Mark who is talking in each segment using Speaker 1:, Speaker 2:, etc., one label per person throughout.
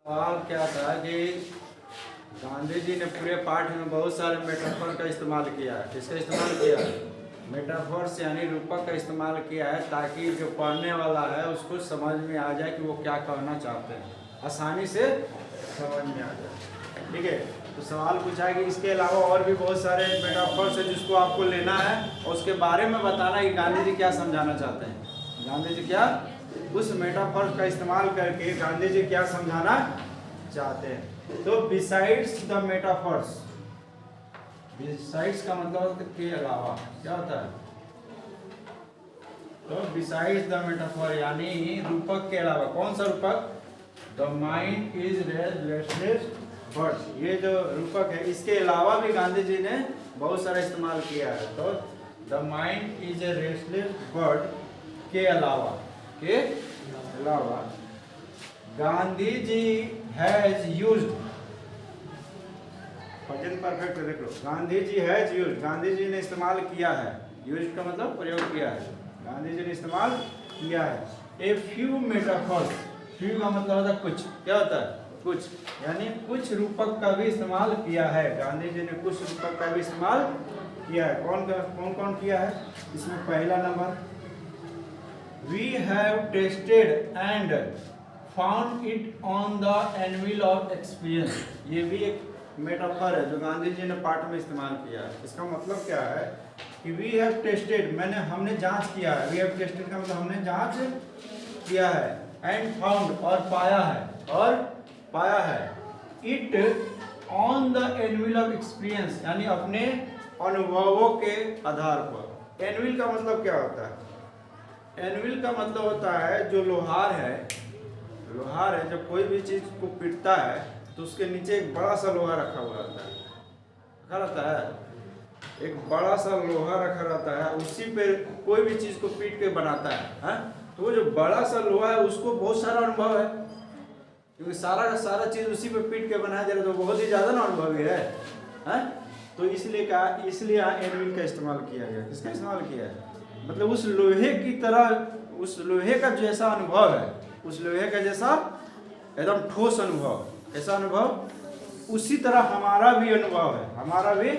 Speaker 1: सवाल क्या था कि गांधी जी ने पूरे पाठ में बहुत सारे मेटाफर का इस्तेमाल किया है। किसका इस्तेमाल किया है? मेटाफर्स यानी रूपक का इस्तेमाल किया है, ताकि जो पढ़ने वाला है उसको समझ में आ जाए कि वो क्या कहना चाहते हैं, आसानी से समझ में आ जाए। ठीक है, तो सवाल पूछा है कि इसके अलावा और भी बहुत सारे मेटाफर्स है जिसको आपको लेना है और उसके बारे में बताना कि गांधी जी क्या समझाना चाहते हैं। गांधी जी क्या उस मेटाफर का इस्तेमाल करके गांधी जी क्या समझाना चाहते हैं। तो बिसाइड्स द मेटाफर्स, बिसाइड्स का मतलब के अलावा क्या होता है? तो बिसाइड्स द मेटाफर यानी रूपक के अलावा। कौन सा रूपक? The mind is restless bird, ये जो रूपक है इसके अलावा भी गांधी जी ने बहुत सारा इस्तेमाल किया है। तो the mind is a restless bird के अलावा Gandhi ji has used, present perfect देख लो, गांधी जी हैज यूज्ड, गांधी जी ने इस्तेमाल किया है। यूज्ड का मतलब प्रयोग किया है, गांधी जी ने इस्तेमाल किया है। ए फ्यू मेटाफर्स, फ्यू का मतलब होता है कुछ, क्या होता है? कुछ, यानी कुछ रूपक का भी इस्तेमाल किया है। गांधी जी ने कुछ रूपक का भी इस्तेमाल किया है। कौन कौन किया है? इसमें पहला number, We have tested and found it on the anvil of experience। ये भी एक मेटाफर है जो गांधी जी ने पाठ में इस्तेमाल किया है। इसका मतलब क्या है कि we have tested, हमने जांच किया है। We have tested का मतलब हमने जांच किया है, and found और पाया है it on the anvil of experience यानी अपने अनुभवों के आधार पर। एनविल का मतलब क्या होता है? एनविल का मतलब होता है जो लोहार है जब कोई भी चीज को पीटता है तो उसके नीचे एक बड़ा सा लोहा रखा हुआ रहता है, एक बड़ा सा लोहा रखा रहता है, उसी पे कोई भी चीज को पीट के बनाता है। तो वो जो बड़ा सा लोहा है उसको बहुत सारा अनुभव है, क्योंकि सारा का सारा चीज उसी पे पीट के बनाया जा रहा है, तो बहुत ही ज्यादा ना अनुभवी है। तो इसलिए एनविल का इस्तेमाल किया गया। किसका इस्तेमाल किया है? मतलब उस लोहे की तरह, उस लोहे का जैसा अनुभव है, उस लोहे का जैसा एकदम ठोस अनुभव, ऐसा अनुभव उसी तरह हमारा भी अनुभव है, हमारा भी,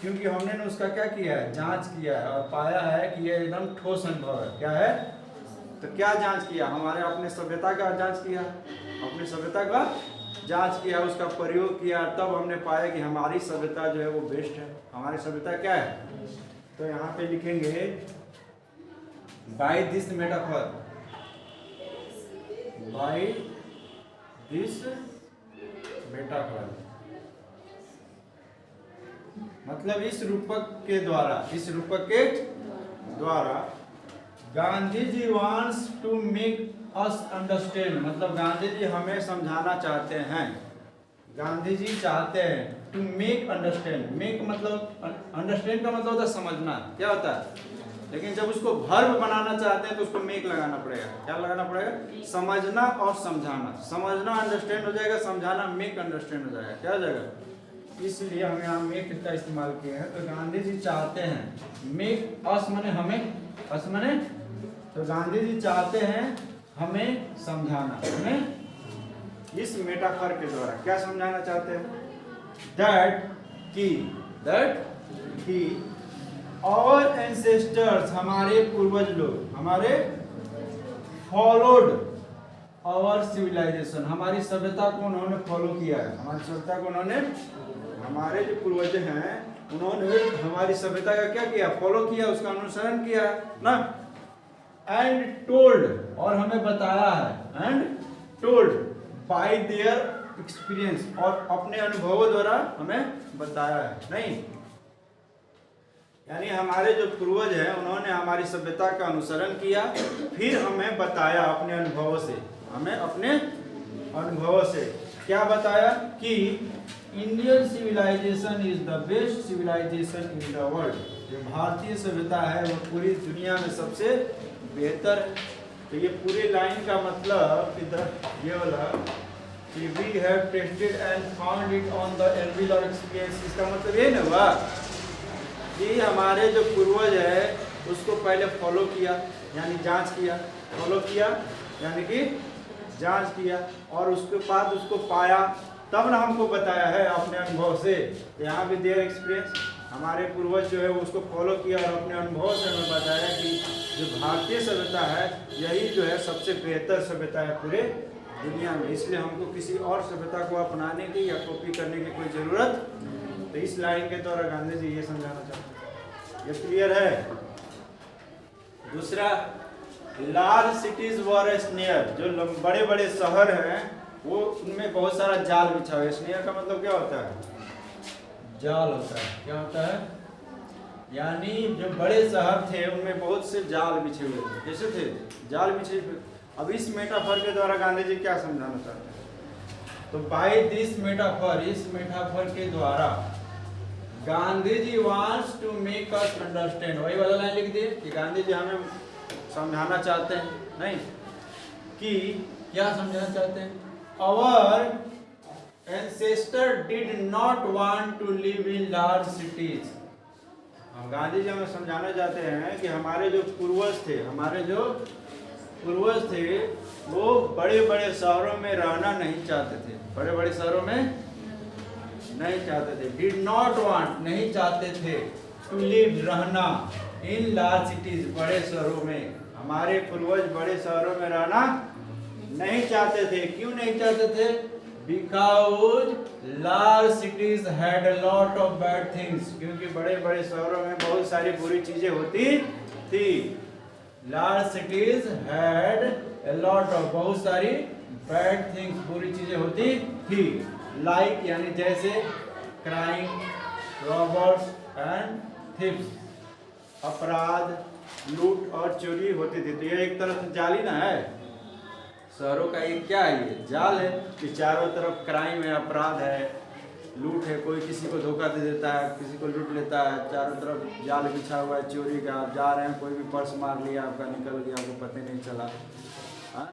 Speaker 1: क्योंकि हमने उसका क्या किया है? जांच किया है और पाया है कि ये एकदम ठोस अनुभव है। क्या है? तो क्या जांच किया? हमारे अपने सभ्यता का जांच किया, अपने सभ्यता का जांच किया, उसका प्रयोग किया, तब हमने पाया कि हमारी सभ्यता जो है वो बेस्ट है। हमारी सभ्यता क्या है? तो यहाँ पे लिखेंगे by this metaphor, by this metaphor मतलब इस रूपक के द्वारा गांधी जी wants to make us understand, मतलब गांधी जी हमें समझाना चाहते हैं। गांधी जी चाहते हैं to make understand, make मतलब understand का मतलब होता है समझना, क्या होता है? लेकिन जब उसको वर्ब बनाना चाहते हैं तो उसको मेक लगाना पड़ेगा। क्या लगाना पड़ेगा? समझना और समझाना। समझना अंडरस्टैंड हो जाएगा, समझाना मेक अंडरस्टैंड हो जाएगा। क्या हो जाएगा? इसलिए हम यहाँ मेक का इस्तेमाल किए हैं। तो गांधी जी चाहते हैं, मेक अस माने हमें, अस माने, तो गांधी जी चाहते हैं हमें समझाना, हमें इस मेटाफर के द्वारा क्या समझाना चाहते हैं? दैट कि और एंसेस्टर्स, हमारे पूर्वज लोग, हमारे फॉलोड आवर सिविलाइजेशन, हमारी सभ्यता को उन्होंने फॉलो किया है। हमारी सभ्यता को उन्होंने, हमारे जो पूर्वज हैं उन्होंने हमारी सभ्यता का क्या किया? फॉलो किया, उसका अनुसरण किया ना। एंड टोल्ड, और हमें बताया है, and told by their experience, और अपने अनुभवों द्वारा हमें बताया है। नहीं, यानी हमारे जो पूर्वज हैं उन्होंने हमारी सभ्यता का अनुसरण किया, फिर हमें बताया अपने अनुभवों से, हमें अपने अनुभवों से क्या बताया? कि Indian civilization is the best civilization in the world, जो भारतीय सभ्यता है वो पूरी दुनिया में सबसे बेहतर है। तो ये पूरी लाइन का मतलब इधर ये वाला कि we have tested and found it on the anvil of experience, इसका मतलब ये ना हुआ कि हमारे जो पूर्वज है उसको पहले फॉलो किया, यानी जांच किया, फॉलो किया यानी कि जांच किया और उसके बाद उसको पाया, तब ना हमको बताया है अपने अनुभव से। यहाँ भी देयर एक्सपीरियंस, हमारे पूर्वज जो है उसको फॉलो किया और अपने अनुभव से हमें बताया कि जो भारतीय सभ्यता है यही जो है सबसे बेहतर सभ्यता है पूरे दुनिया में, इसलिए हमको किसी और सभ्यता को अपनाने की या कॉपी करने की कोई ज़रूरत। तो इस लाइन के द्वारा गांधी जी ये समझाना चाहते हैं। ये क्लियर है। दूसरा, लार्ज सिटीज वर स्नेयर, जो बड़े बड़े शहर हैं वो उनमें बहुत सारा जाल बिछा हुआ है। स्नेयर का मतलब क्या होता है? जाल होता है। क्या होता है? यानी जो बड़े शहर थे उनमें बहुत से जाल बिछे हुए थे। कैसे थे? जाल बिछे हुए। अब इस मेटाफर के द्वारा गांधी जी क्या समझाना चाहते हैं? तो बाय दिस मेटाफर, इस मेटाफर के द्वारा Gandhi ji wants to make us understand, वही वाला लाइन लिख दिए कि गांधी जी हमें समझाना चाहते हैं, नहीं कि क्या समझाना चाहते हैं? Our ancestor did not want to live in large cities. हम गांधी जी हमें समझाना चाहते हैं कि हमारे जो पूर्वज थे वो बड़े बड़े शहरों में रहना नहीं चाहते थे, बड़े बड़े शहरों में नहीं चाहते थे। डिड नॉट वांट, नहीं चाहते थे, टू लिव, रहना, इन लार्ज सिटीज, बड़े शहरों में। हमारे पूर्वज बड़े शहरों में रहना नहीं चाहते थे। क्यों नहीं चाहते थे? Because large cities had a lot of bad things, क्योंकि बड़े बड़े शहरों में बहुत सारी बुरी चीजें होती थी। Large cities had a lot of, बहुत सारी बैड थिंग्स, बुरी चीजें होती थी। लाइक यानी जैसे क्राइम, रॉबर्स एंड थिफ्स, अपराध, लूट और चोरी होती थी। तो ये एक तरफ जाली ना है, शहरों का एक क्या है? ये जाल है कि चारों तरफ क्राइम है, अपराध है, लूट है, कोई किसी को धोखा दे देता है, किसी को लूट लेता है, चारों तरफ जाल बिछा हुआ है चोरी का। आप जा रहे हैं, कोई भी पर्स मार लिया आपका, निकल गया, आपको पता नहीं चला।